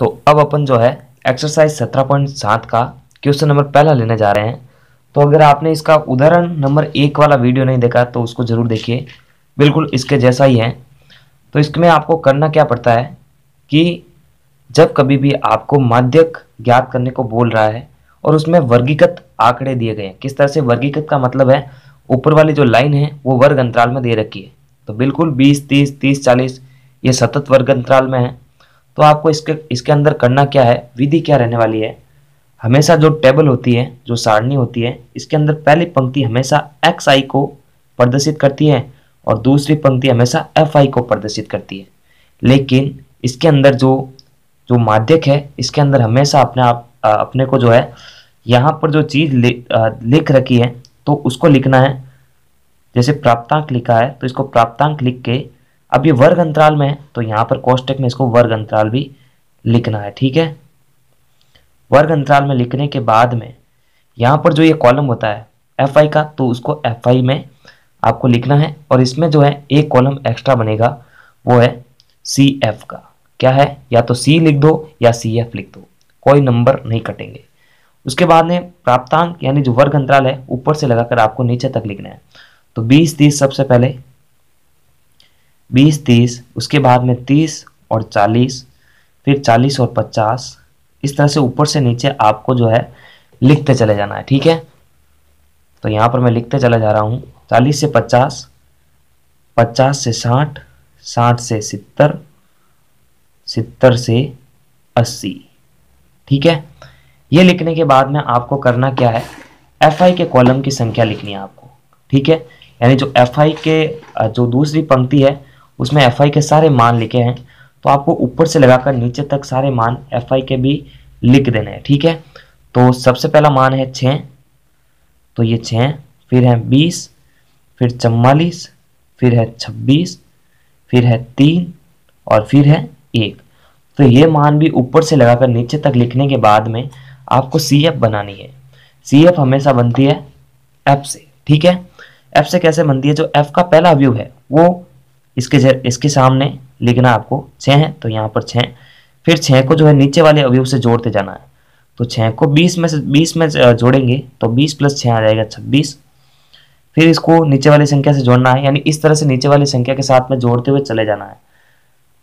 तो अब अपन जो है एक्सरसाइज 17.7 का क्वेश्चन नंबर पहला लेने जा रहे हैं। तो अगर आपने इसका उदाहरण नंबर 1 वाला वीडियो नहीं देखा तो उसको जरूर देखिए, बिल्कुल इसके जैसा ही है। तो इसमें आपको करना क्या पड़ता है कि जब कभी भी आपको माध्यक ज्ञात करने को बोल रहा है और उसमें वर्गीकृत आंकड़े दिए गए हैं, किस तरह से वर्गीकृत का मतलब है ऊपर वाली जो लाइन है वो वर्ग अंतराल में दे रखी है। तो बिल्कुल 20, 30, 30, 40 ये सतत वर्ग अंतराल में है। तो आपको इसके अंदर करना क्या है, विधि क्या रहने वाली है। हमेशा जो टेबल होती है, जो सारणी होती है, इसके अंदर पहली पंक्ति हमेशा एक्स आई को प्रदर्शित करती है और दूसरी पंक्ति हमेशा एफ आई को प्रदर्शित करती है। लेकिन इसके अंदर जो जो माध्यक है इसके अंदर हमेशा अपने को जो है यहाँ पर जो चीज लिख रखी है तो उसको लिखना है। जैसे प्राप्तांक लिखा है तो इसको प्राप्तांक लिख के, अब ये वर्ग अंतराल में है तो यहाँ पर कोष्टक में इसको वर्ग अंतराल भी लिखना है। ठीक है, वर्ग अंतराल में लिखने के बाद में यहाँ पर जो ये कॉलम होता है एफ आई का, तो उसको एफ आई में आपको लिखना है। और इसमें जो है एक कॉलम एक्स्ट्रा बनेगा, वो है सी एफ का। क्या है, या तो सी लिख दो या सी एफ लिख दो, कोई नंबर नहीं कटेंगे। उसके बाद में प्राप्तांक यानी जो वर्ग अंतराल है ऊपर से लगाकर आपको नीचे तक लिखना है। तो 20, 30 सबसे पहले 20, 30, उसके बाद में 30 और 40, फिर 40 और 50, इस तरह से ऊपर से नीचे आपको जो है लिखते चले जाना है। ठीक है, तो यहाँ पर मैं लिखते चला जा रहा हूँ। 40 से 50, 50 से 60, 60 से 70, 70 से 80। ठीक है, ये लिखने के बाद में आपको करना क्या है, एफ आई के कॉलम की संख्या लिखनी है आपको। ठीक है, यानी जो एफ आई के जो दूसरी पंक्ति है उसमें एफ आई के सारे मान लिखे हैं, तो आपको ऊपर से लगाकर नीचे तक सारे मान एफ आई के भी लिख देने हैं। ठीक है, तो सबसे पहला मान है 6, तो ये 6, फिर है 20, फिर 44, फिर है 26, फिर है 3 और फिर है 1। तो ये मान भी ऊपर से लगाकर नीचे तक लिखने के बाद में आपको सी एफ बनानी है। सी एफ हमेशा बनती है एफ से। ठीक है, एफ से कैसे बनती है, जो एफ का पहला अवयव है वो इसके सामने लिखना आपको। 6 है तो यहाँ पर 6, फिर 6 को जो है नीचे वाले अवयव से जोड़ते जाना है। तो 6 को 20 में जोड़ेंगे तो 20 प्लस 6 आ जाएगा 26। फिर इसको नीचे वाली संख्या से जोड़ना है, यानी इस तरह से नीचे वाली संख्या के साथ में जोड़ते हुए चले जाना है।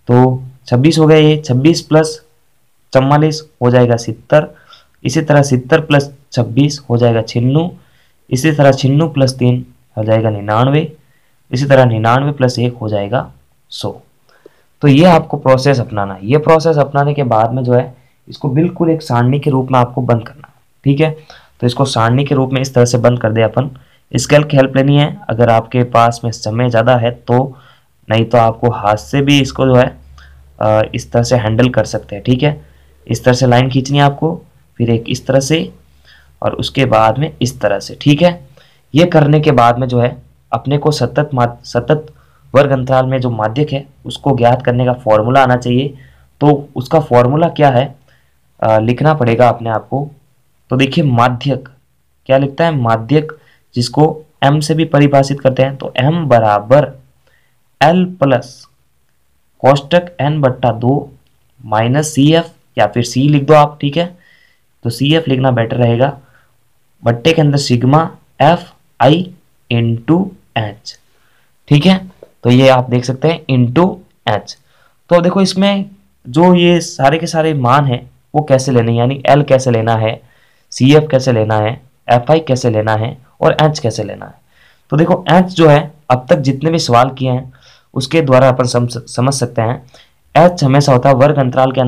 तो 26 हो गया, ये 26 प्लस 44 हो जाएगा 70। इसी तरह 70 प्लस 26 हो जाएगा 96। इसी तरह 96 प्लस 3 हो जाएगा 99। इसी तरह 99 प्लस 1 हो जाएगा 100। तो ये आपको प्रोसेस अपनाना है। ये प्रोसेस अपनाने के बाद में जो है इसको बिल्कुल एक सारणी के रूप में आपको बंद करना है। ठीक है, तो इसको सारणी के रूप में इस तरह से बंद कर दे अपन। स्केल की हेल्प लेनी है अगर आपके पास में समय ज़्यादा है तो, नहीं तो आपको हाथ से भी इसको जो है इस तरह से हैंडल कर सकते हैं। ठीक है, इस तरह से लाइन खींचनी है आपको, फिर एक इस तरह से और उसके बाद में इस तरह से। ठीक है, ये करने के बाद में जो है अपने को सतत वर्ग अंतराल में जो माध्यक है उसको ज्ञात करने का फॉर्मूला आना चाहिए। तो उसका फॉर्मूला क्या है लिखना पड़ेगा अपने आप को। तो देखिए माध्यक क्या लिखता है, माध्यक जिसको m से भी परिभाषित करते हैं, तो m बराबर l प्लस कोष्टक n/2 माइनस सी एफ, या फिर c लिख दो आप। ठीक है, तो सी एफ लिखना बेटर रहेगा, बट्टे के अंदर sigma F I into H. ठीक है, तो ये आप देख सकते हैं इंटू एच। तो देखो इसमें जो ये सारे के सारे मान हैं वो कैसे लेने, यानी एल कैसे लेना है, सी एफ कैसे लेना है, एफ आई कैसे लेना है और एच कैसे लेना है। तो देखो एच जो है अब तक जितने भी सवाल किए हैं उसके द्वारा अपन समझ सकते हैं। एच हमेशा होता है वर्ग अंतराल के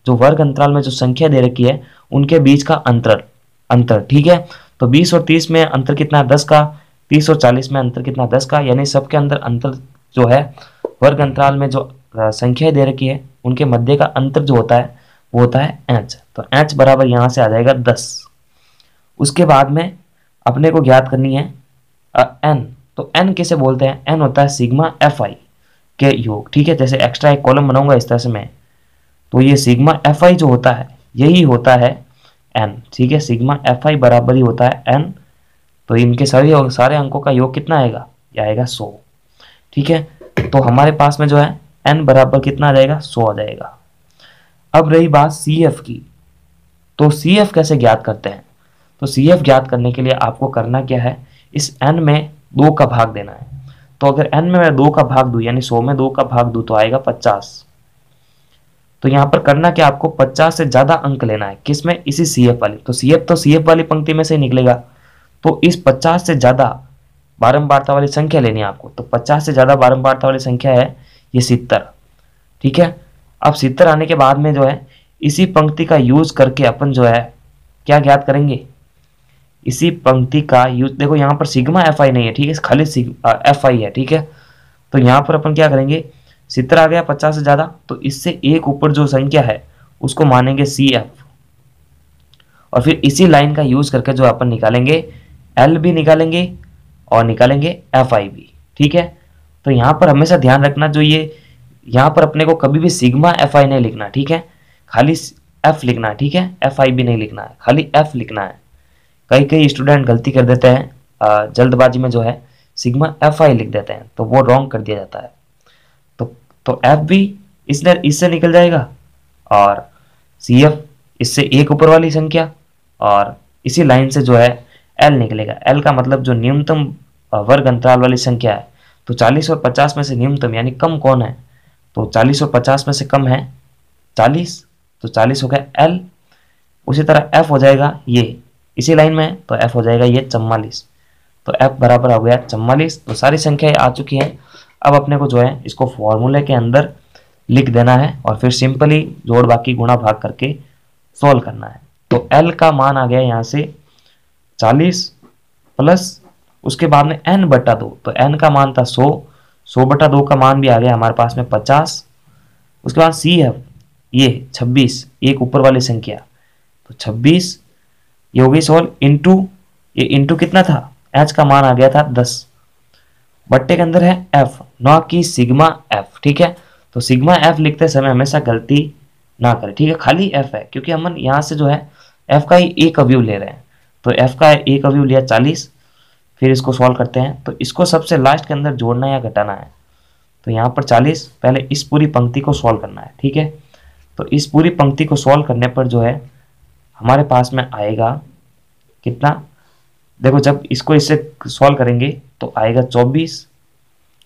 जो वर्ग अंतराल में जो संख्या दे रखी है उनके बीच का अंतर। ठीक है, तो 20 और 30 में अंतर कितना है 10 का, 30 और 40 में अंतर कितना 10 का, यानी सबके अंदर अंतर जो है वर्ग अंतराल में जो संख्याएं दे रखी है उनके मध्य का अंतर जो होता है वो होता है एच। तो एच बराबर यहाँ से आ जाएगा 10। उसके बाद में अपने को ज्ञात करनी है एन। तो एन किसे बोलते हैं, एन होता है सिग्मा एफ आई के योग। ठीक है, जैसे एक्स्ट्रा एक कॉलम बनाऊंगा इस तरह से मैं, तो ये सिग्मा एफ आई जो होता है यही होता है एन। ठीक है, सिग्मा एफ आई बराबर ही होता है एन। तो इनके सारे अंकों का योग कितना आएगा, यह आएगा 100। ठीक है, तो हमारे पास में जो है एन बराबर कितना आ जाएगा 100 आ जाएगा। अब रही बात सी एफ की, तो सी एफ कैसे ज्ञात करते हैं? तो सी एफ ज्ञात करने के लिए आपको करना क्या है, इस n में 2 का भाग देना है। तो अगर n में मैं 2 का भाग दूं, यानी 100 में 2 का भाग दूं, तो आएगा 50। तो यहाँ पर करना क्या, आपको 50 से ज्यादा अंक लेना है, किसमें, इसी सी एफ वाली। तो सी एफ वाली पंक्ति में से निकलेगा, तो इस 50 से ज्यादा बारंबारता वाली संख्या लेनी है आपको। तो 50 से ज्यादा बारंबारता वाली संख्या है ये 70। ठीक है, अब 70 आने के बाद में जो है इसी पंक्ति का यूज करके अपन जो है क्या ज्ञात करेंगे, इसी पंक्ति का यूज, देखो यहाँ पर सिग्मा एफ आई नहीं है, ठीक है, खाली एफ आई है। ठीक है, तो यहाँ पर अपन क्या करेंगे, 70 आ गया 50 से ज्यादा, तो इससे एक ऊपर जो संख्या है उसको मानेंगे सी एफ, और फिर इसी लाइन का यूज करके जो अपन निकालेंगे एल भी निकालेंगे और निकालेंगे एफ आई भी। ठीक है, तो यहाँ पर हमेशा ध्यान रखना, जो ये यहाँ पर अपने को कभी भी सिग्मा एफ आई नहीं लिखना, ठीक है, खाली एफ लिखना है। ठीक है, एफ आई भी नहीं लिखना है, खाली एफ लिखना है। कई स्टूडेंट गलती कर देते हैं, जल्दबाजी में जो है सिग्मा एफ आई लिख देते हैं, तो वो रॉन्ग कर दिया जाता है। तो एफ भी इससे निकल जाएगा, और सी एफ इससे एक ऊपर वाली संख्या, और इसी लाइन से जो है एल निकलेगा। एल का मतलब जो न्यूनतम वर्ग अंतराल वाली संख्या है। तो 40 और 50 में से न्यूनतम यानी कम कौन है, तो 40 और 50 में से कम है 40, तो 40 हो गया एल। उसी तरह एफ हो जाएगा ये इसी लाइन में है, तो एफ हो जाएगा ये 44। तो एफ बराबर हो गया 44। तो सारी संख्याएं आ चुकी हैं। अब अपने को जो है इसको फॉर्मूले के अंदर लिख देना है, और फिर सिंपली जोड़ बाकी गुणा भाग करके सॉल्व करना है। तो एल का मान आ गया यहाँ से 40 प्लस उसके बाद में n बटा 2, तो n का मान था 100, 100 बटा 2 का मान भी आ गया हमारे पास में 50। उसके बाद सी है ये 26, एक ऊपर वाली संख्या, तो 26 ये हो गई सॉल्व, इंटू ये इंटू कितना था, h का मान आ गया था 10, बट्टे के अंदर है f, ना कि सिग्मा f। ठीक है, तो सिग्मा f लिखते समय हमेशा गलती ना करें। ठीक है, खाली f है, क्योंकि हम यहाँ से जो है f का ही एक अवयव ले रहे हैं। तो f का एक अवयव लिया 40, फिर इसको सॉल्व करते हैं। तो इसको सबसे लास्ट के अंदर जोड़ना या घटाना है। तो यहाँ पर 40, पहले इस पूरी पंक्ति को सॉल्व करना है। ठीक है, तो इस पूरी पंक्ति को सॉल्व करने पर जो है हमारे पास में आएगा कितना, देखो जब इसको इससे सॉल्व करेंगे तो आएगा 24,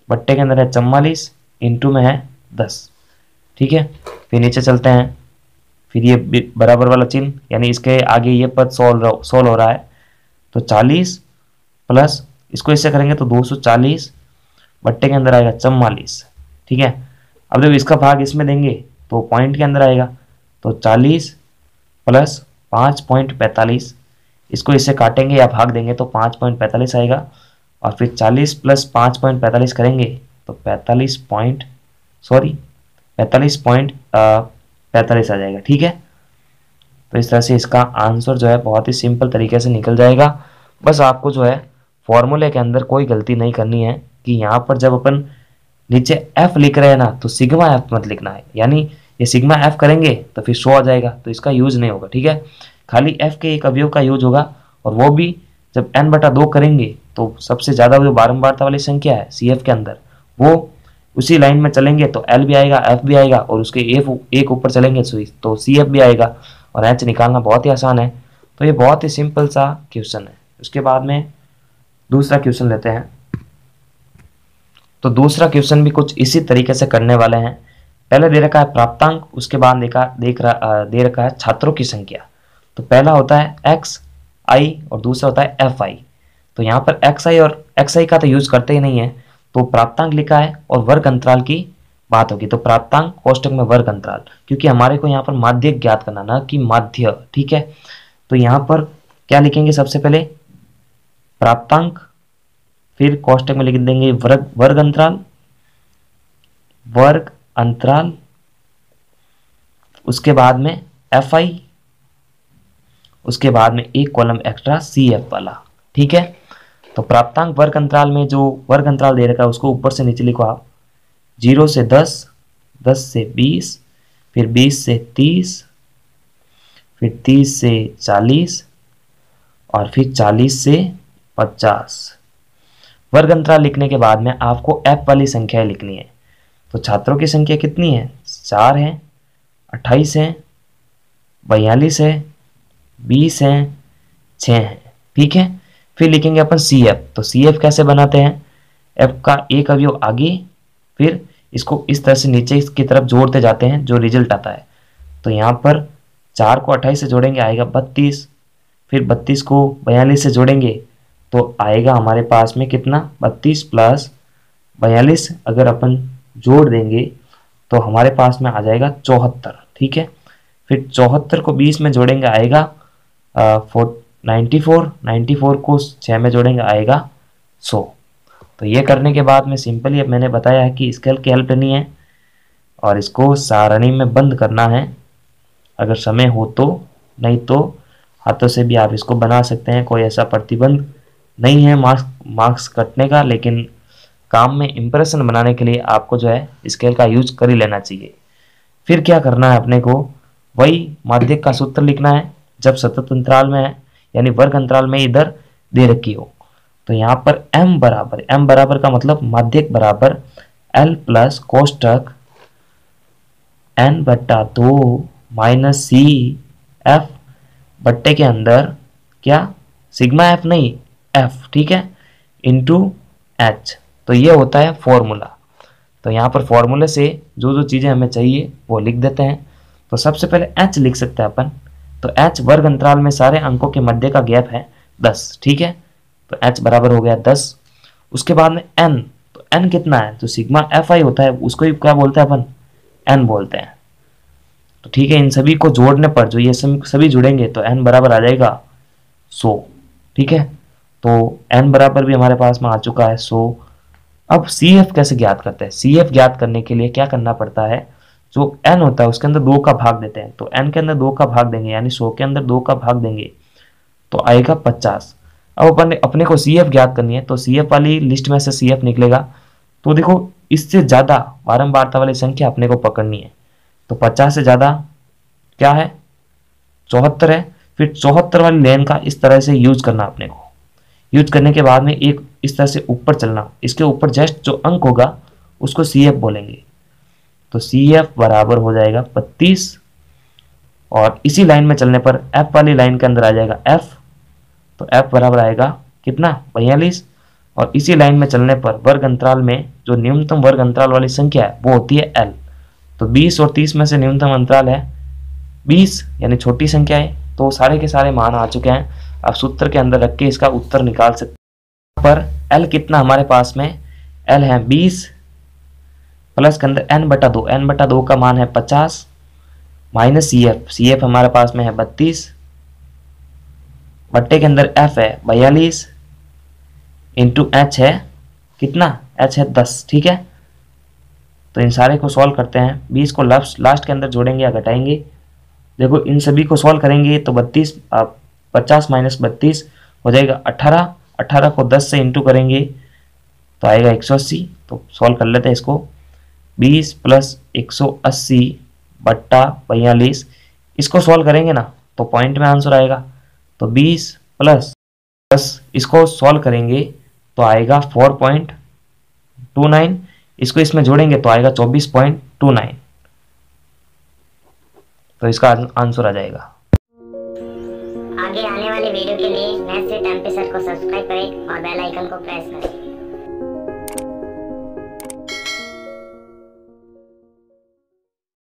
बट्टे के अंदर है 44, इंटू में है 10। ठीक है, फिर नीचे चलते हैं, फिर ये बराबर वाला चिन्ह, यानी इसके आगे ये पद सॉल्व हो रहा है। तो 40 प्लस इसको इससे करेंगे तो 240, बट्टे के अंदर आएगा 44। ठीक है, अब जब इसका भाग इसमें देंगे तो पॉइंट के अंदर आएगा, तो 40 प्लस 5.45, इसको इससे काटेंगे या भाग देंगे तो 5.45 आएगा, और फिर 40 प्लस 5.45 करेंगे तो 45.45 आ जाएगा। ठीक है, तो इस तरह से इसका आंसर जो है बहुत ही सिंपल तरीके से निकल जाएगा। बस आपको जो है फॉर्मूले के अंदर कोई गलती नहीं करनी है, कि यहाँ पर जब अपन नीचे f लिख रहे हैं ना, तो सिग्मा f मत लिखना है, यानी ये सिग्मा f करेंगे तो फिर 100 आ जाएगा, तो इसका यूज नहीं होगा। ठीक है, खाली f के एक अवयव का यूज होगा, और वो भी जब n बटा 2 करेंगे तो सबसे ज़्यादा जो बारंबारता वाली संख्या है सी एफ के अंदर, वो उसी लाइन में चलेंगे तो l भी आएगा, f भी आएगा, और उसके एक ऊपर चलेंगे तो सी एफ भी आएगा, और h निकालना बहुत ही आसान है। तो ये बहुत ही सिंपल सा क्वेश्चन है। उसके बाद में दूसरा क्वेश्चन लेते हैं। तो दूसरा क्वेश्चन भी कुछ इसी तरीके से करने वाले हैं। पहले दे रखा है प्राप्तांक, उसके बाद दे रखा है छात्रों की संख्या। तो पहला होता है एक्स आई और दूसरा होता है एफ आई। तो यहाँ पर एक्स आई और एक्स आई का तो यूज करते ही नहीं है, तो प्राप्तांक लिखा है और वर्ग अंतराल की बात होगी। तो प्राप्तांक कोष्टक में वर्ग अंतराल, क्योंकि हमारे को यहाँ पर माध्य ज्ञात करना, ना कि माध्य। ठीक है, तो यहाँ पर क्या लिखेंगे, सबसे पहले प्राप्तांक, फिर कोष्टक में लिख देंगे वर्ग अंतराल, उसके बाद में एफ आई, उसके बाद में एक कॉलम एक्स्ट्रा सी एफ वाला। ठीक है, तो प्राप्तांक वर्ग अंतराल में जो वर्ग अंतराल दे रखा है उसको ऊपर से नीचे लिखो आप, 0 से 10, 10 से 20, फिर 20 से 30, फिर 30 से 40, और फिर 40 से 50। वर्ग अंतराल लिखने के बाद में आपको एफ वाली संख्याएं लिखनी है। तो छात्रों की संख्या कितनी है, 4 है, 28 है, 42 है, 20 है, 6 है। ठीक है, फिर लिखेंगे अपन CF। तो CF कैसे बनाते हैं, F का एक अवयव आगे, फिर इसको इस तरह से नीचे की तरफ जोड़ते जाते हैं, जो रिजल्ट आता है। तो यहाँ पर 4 को 28 से जोड़ेंगे आएगा 32, फिर 32 को 42 से जोड़ेंगे तो आएगा हमारे पास में कितना, 32 प्लस 42 अगर अपन जोड़ देंगे तो हमारे पास में आ जाएगा 74। ठीक है, फिर 74 को 20 में जोड़ेंगे आएगा 94 को 6 में जोड़ेंगे आएगा 100। तो ये करने के बाद में सिंपली अब मैंने बताया है कि स्केल की हेल्प लेनी है और इसको सारणी में बंद करना है अगर समय हो तो, नहीं तो हाथों से भी आप इसको बना सकते हैं। कोई ऐसा प्रतिबंध नहीं है मार्क्स कटने का, लेकिन काम में इंप्रेशन बनाने के लिए आपको जो है स्केल का यूज कर ही लेना चाहिए। फिर क्या करना है अपने को, वही माध्यक का सूत्र लिखना है जब सतत अंतराल में है, यानी वर्ग अंतराल में इधर दे रखी हो। तो यहाँ पर m बराबर का मतलब माध्यक बराबर L प्लस कोष्टक n/2 माइनस सी एफ बट्टे के अंदर क्या, सिग्मा एफ नहीं एफ, ठीक है, इंटू एच। तो ये होता है फॉर्मूला। तो यहाँ पर फॉर्मूले से जो जो चीज़ें हमें चाहिए वो लिख देते हैं। तो सबसे पहले एच लिख सकते हैं अपन। तो एच वर्ग अंतराल में सारे अंकों के मध्य का गैप है 10। ठीक है, तो एच बराबर हो गया 10। उसके बाद में एन, तो एन कितना है, तो सिग्मा एफ आई होता है, उसको ही क्या बोलते हैं अपन, एन बोलते हैं। तो ठीक है, इन सभी को जोड़ने पर जो ये सभी जुड़ेंगे तो एन बराबर आ जाएगा 100। ठीक है, तो एन बराबर भी हमारे पास में आ चुका है 100। अब सी एफ कैसे ज्ञात करते हैं, सी एफ ज्ञात करने के लिए क्या करना पड़ता है, जो एन होता है उसके अंदर 2 का भाग देते हैं। तो एन के अंदर 2 का भाग देंगे, यानी 100 के अंदर 2 का भाग देंगे तो आएगा 50। अब अपने को सी एफ ज्ञात करनी है, तो सी एफ वाली लिस्ट में से सी एफ निकलेगा। तो देखो इससे ज्यादा बारंबारता वाली संख्या अपने को पकड़नी है। तो 50 से ज्यादा क्या है, 74 है। फिर 74 वाली लाइन का इस तरह से यूज करना अपने को। यूज करने के बाद में एक इस तरह से ऊपर चलना, इसके ऊपर जस्ट जो अंक होगा उसको सी एफ बोलेंगे। तो सी एफ बराबर हो जाएगा 32 और इसी लाइन में चलने पर एफ वाली लाइन के अंदर आ जाएगा एफ। तो एफ बराबर आएगा कितना, 42। और इसी लाइन में चलने पर वर्ग अंतराल में जो न्यूनतम वर्ग अंतराल वाली संख्या है वो होती है एल। तो 20 और 30 में से न्यूनतम अंतराल है 20, यानी छोटी संख्या है। तो सारे के सारे मान आ चुके हैं। अब सूत्र के अंदर रख के इसका उत्तर निकाल सकते हैं। पर एल कितना हमारे पास में, एल है 20 प्लस के अंदर n/2, n/2 का मान है 50 माइनस सी एफ हमारे पास में है 32 बट्टे के अंदर f है 42 इंटू h है कितना, h है 10। ठीक है, तो इन सारे को सॉल्व करते हैं। 20 को लास्ट के अंदर जोड़ेंगे या घटाएंगे, देखो इन सभी को सॉल्व करेंगे तो 50 माइनस 32 हो जाएगा 18। 18 को 10 से इंटू करेंगे तो आएगा 180। तो सॉल्व कर लेते हैं इसको, 20 प्लस 180 बट्टा 42, इसको सॉल्व करेंगे ना तो पॉइंट में आंसर आएगा। तो 20 प्लस 10 इसको सॉल्व करेंगे तो आएगा 4.29, इसको इसमें जोड़ेंगे तो आएगा 24.29। तो इसका आंसर आ जाएगा। आगे आने वाले वीडियो के लिए नेक्स्ट टेम्परेचर को सब्सक्राइब करें और बेल आइकन को प्रेस करें।